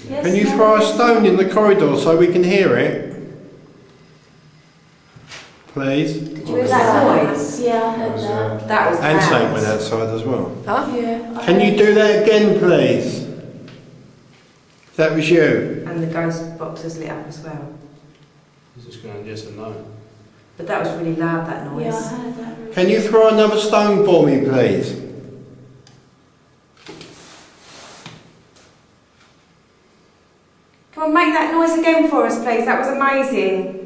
Yes, Can you throw a stone in the corridor so we can hear it? Please. Did you hear that noise? Yeah, I heard that. That was And loud. Saint went outside as well. Huh? Yeah. Can you do that again, please? That was you. And the ghost boxes lit up as well. He's just going yes and no. But that was really loud, that noise. Yeah, I heard that. Really. Can you throw another stone for me, please? Come on, make that noise again for us, please. That was amazing.